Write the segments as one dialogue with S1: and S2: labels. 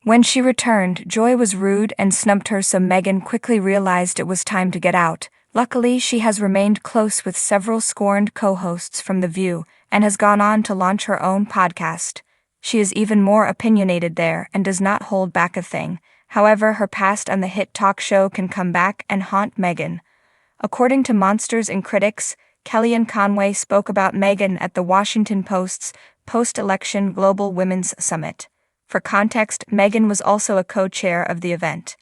S1: When she returned, Joy was rude and snubbed her, so Meghan quickly realized it was time to get out. Luckily, she has remained close with several scorned co-hosts from The View and has gone on to launch her own podcast. She is even more opinionated there and does not hold back a thing. However, her past on the hit talk show can come back and haunt Meghan. According to Monsters and Critics, Kellyanne Conway spoke about Meghan at the Washington Post's post-election Global Women's Summit. For context, Meghan was also a co-chair of the event.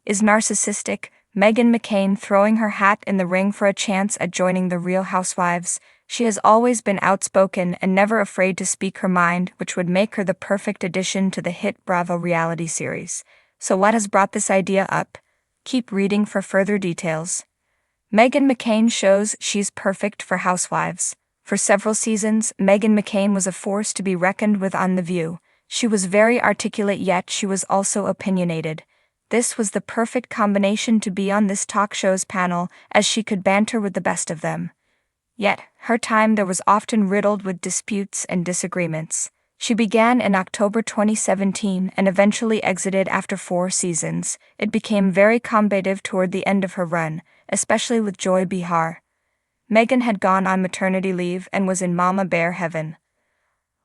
S1: Is narcissistic? Meghan McCain throwing her hat in the ring for a chance at joining the Real Housewives? She has always been outspoken and never afraid to speak her mind, which would make her the perfect addition to the hit Bravo reality series. So what has brought this idea up? Keep reading for further details. Meghan McCain shows she's perfect for Housewives. For several seasons, Meghan McCain was a force to be reckoned with on The View. She was very articulate, yet she was also opinionated. This was the perfect combination to be on this talk show's panel, as she could banter with the best of them. Yet, her time there was often riddled with disputes and disagreements. She began in October 2017 and eventually exited after 4 seasons. It became very combative toward the end of her run, especially with Joy Behar. Meghan had gone on maternity leave and was in Mama Bear heaven.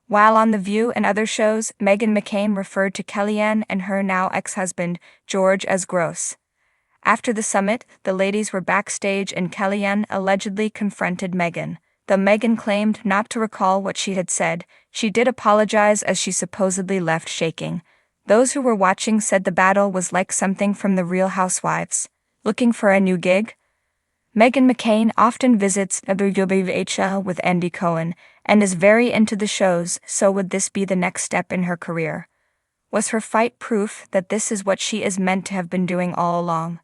S1: While on The View and other shows, Meghan McCain referred to Kellyanne and her now ex-husband, George, as gross. After the summit, the ladies were backstage and Kellyanne allegedly confronted Meghan. Though Meghan claimed not to recall what she had said, she did apologize as she supposedly left shaking. Those who were watching said the battle was like something from The Real Housewives. Looking for a new gig? Meghan McCain often visits WWHL with Andy Cohen and is very into the shows, so would this be the next step in her career? Was her fight proof that this is what she is meant to have been doing all along?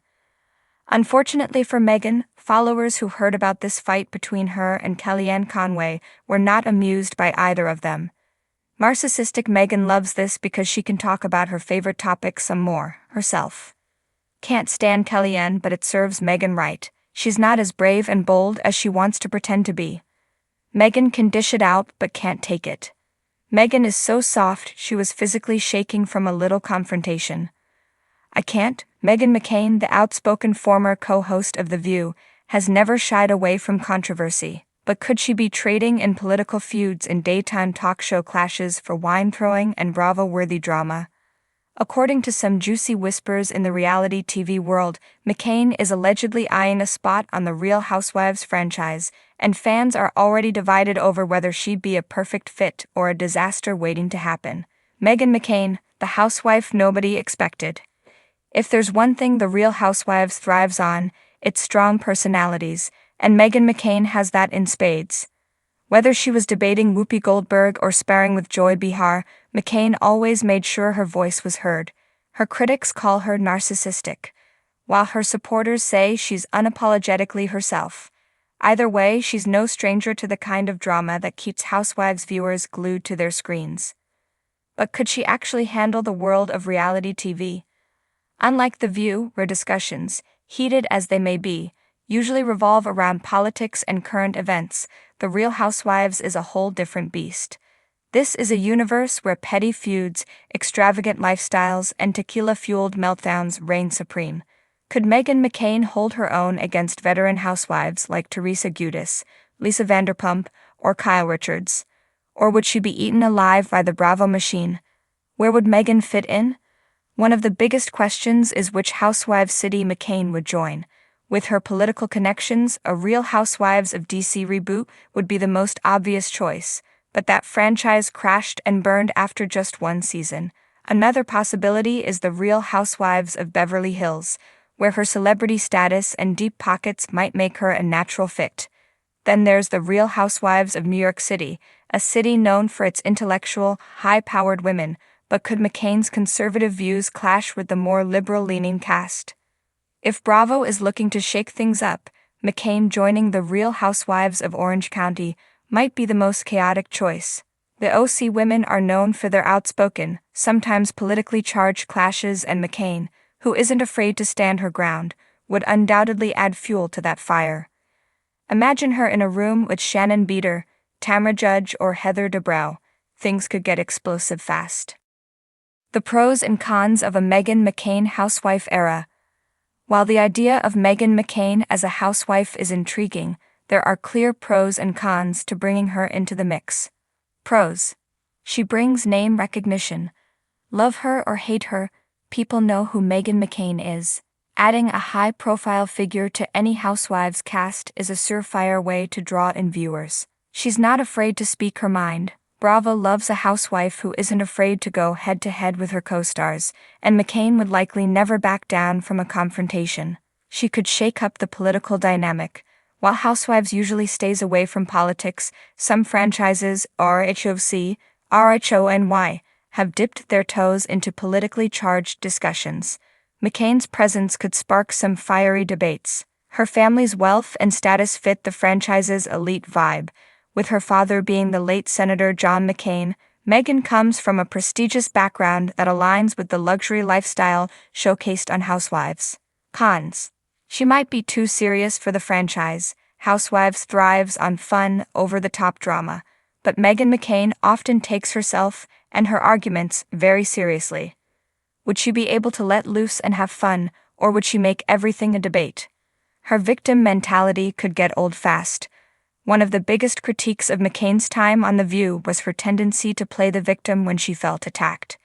S1: Unfortunately for Meghan, followers who heard about this fight between her and Kellyanne Conway were not amused by either of them. Narcissistic Meghan loves this because she can talk about her favorite topic some more, herself. Can't stand Kellyanne, but it serves Meghan right. She's not as brave and bold as she wants to pretend to be. Meghan can dish it out but can't take it. Meghan is so soft she was physically shaking from a little confrontation. I can't. Meghan McCain, the outspoken former co-host of The View, has never shied away from controversy. But could she be trading in political feuds in daytime talk show clashes for wine-throwing and Bravo-worthy drama? According to some juicy whispers in the reality TV world, McCain is allegedly eyeing a spot on the Real Housewives franchise, and fans are already divided over whether she'd be a perfect fit or a disaster waiting to happen. Meghan McCain, the housewife nobody expected. If there's one thing the Real Housewives thrives on, it's strong personalities, and Meghan McCain has that in spades. Whether she was debating Whoopi Goldberg or sparring with Joy Behar, McCain always made sure her voice was heard. Her critics call her narcissistic, while her supporters say she's unapologetically herself. Either way, she's no stranger to the kind of drama that keeps Housewives viewers glued to their screens. But could she actually handle the world of reality TV? Unlike The View, where discussions, heated as they may be, usually revolve around politics and current events, The Real Housewives is a whole different beast. This is a universe where petty feuds, extravagant lifestyles, and tequila-fueled meltdowns reign supreme. Could Meghan McCain hold her own against veteran housewives like Teresa Giudice, Lisa Vanderpump, or Kyle Richards? Or would she be eaten alive by the Bravo machine? Where would Meghan fit in? One of the biggest questions is which housewives city McCain would join. With her political connections, a Real Housewives of DC reboot would be the most obvious choice, but that franchise crashed and burned after just 1 season. Another possibility is the Real Housewives of Beverly Hills, where her celebrity status and deep pockets might make her a natural fit. Then there's the Real Housewives of New York City, a city known for its intellectual, high-powered women, but could McCain's conservative views clash with the more liberal-leaning cast? If Bravo is looking to shake things up, McCain joining the Real Housewives of Orange County might be the most chaotic choice. The OC women are known for their outspoken, sometimes politically charged clashes, and McCain, who isn't afraid to stand her ground, would undoubtedly add fuel to that fire. Imagine her in a room with Shannon Beater, Tamra Judge, or Heather Dubrow. Things could get explosive fast. The pros and cons of a Meghan McCain housewife era. While the idea of Meghan McCain as a housewife is intriguing, there are clear pros and cons to bringing her into the mix. Pros. She brings name recognition. Love her or hate her, people know who Meghan McCain is. Adding a high-profile figure to any Housewives cast is a surefire way to draw in viewers. She's not afraid to speak her mind. Bravo loves a housewife who isn't afraid to go head-to-head with her co-stars, and McCain would likely never back down from a confrontation. She could shake up the political dynamic. While Housewives usually stays away from politics, some franchises, RHOC, RHONY, have dipped their toes into politically charged discussions. McCain's presence could spark some fiery debates. Her family's wealth and status fit the franchise's elite vibe. With her father being the late Senator John McCain, Meghan comes from a prestigious background that aligns with the luxury lifestyle showcased on Housewives. Cons. She might be too serious for the franchise. Housewives thrives on fun, over-the-top drama, but Meghan McCain often takes herself and her arguments very seriously. Would she be able to let loose and have fun, or would she make everything a debate? Her victim mentality could get old fast. One of the biggest critiques of McCain's time on The View was her tendency to play the victim when she felt attacked.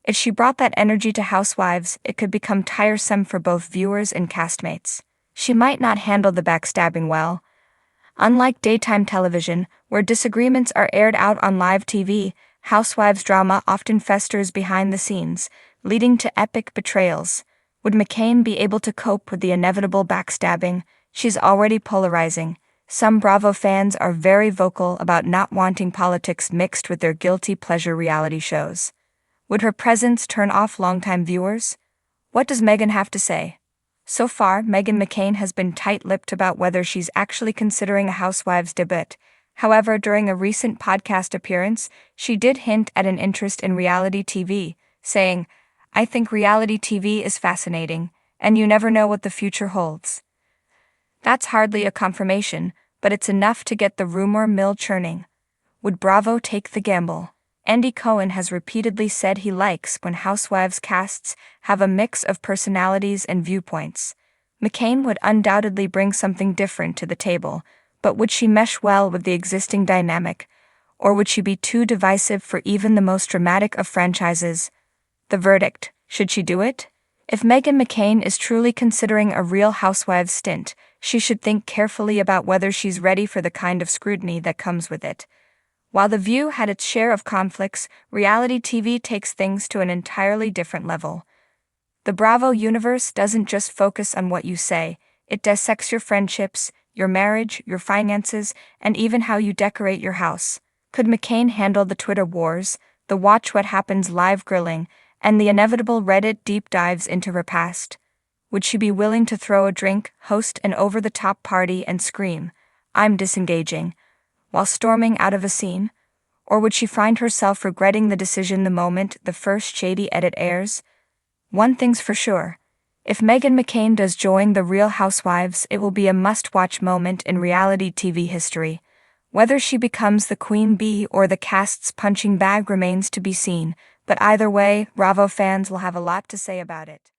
S1: If she brought that energy to Housewives, it could become tiresome for both viewers and castmates. She might not handle the backstabbing well. Unlike daytime television, where disagreements are aired out on live TV, Housewives drama often festers behind the scenes, leading to epic betrayals. Would McCain be able to cope with the inevitable backstabbing? She's already polarizing. Some Bravo fans are very vocal about not wanting politics mixed with their guilty pleasure reality shows. Would her presence turn off longtime viewers? What does Meghan have to say? So far, Meghan McCain has been tight-lipped about whether she's actually considering a Housewives debut. However, during a recent podcast appearance, she did hint at an interest in reality TV, saying, "I think reality TV is fascinating, and you never know what the future holds." That's hardly a confirmation, but it's enough to get the rumor mill churning. Would Bravo take the gamble? Andy Cohen has repeatedly said he likes when Housewives casts have a mix of personalities and viewpoints. McCain would undoubtedly bring something different to the table, but would she mesh well with the existing dynamic, or would she be too divisive for even the most dramatic of franchises? The verdict: should she do it? If Meghan McCain is truly considering a Real Housewives stint, she should think carefully about whether she's ready for the kind of scrutiny that comes with it. While The View had its share of conflicts, reality TV takes things to an entirely different level. The Bravo universe doesn't just focus on what you say, it dissects your friendships, your marriage, your finances, and even how you decorate your house. Could McCain handle the Twitter wars, the Watch What Happens live grilling, and the inevitable Reddit deep dives into her past? Would she be willing to throw a drink, host an over-the-top party, and scream, "I'm disengaging," while storming out of a scene? Or would she find herself regretting the decision the moment the first shady edit airs? One thing's for sure. If Meghan McCain does join the Real Housewives, it will be a must-watch moment in reality TV history. Whether she becomes the queen bee or the cast's punching bag remains to be seen, but either way, Bravo fans will have a lot to say about it.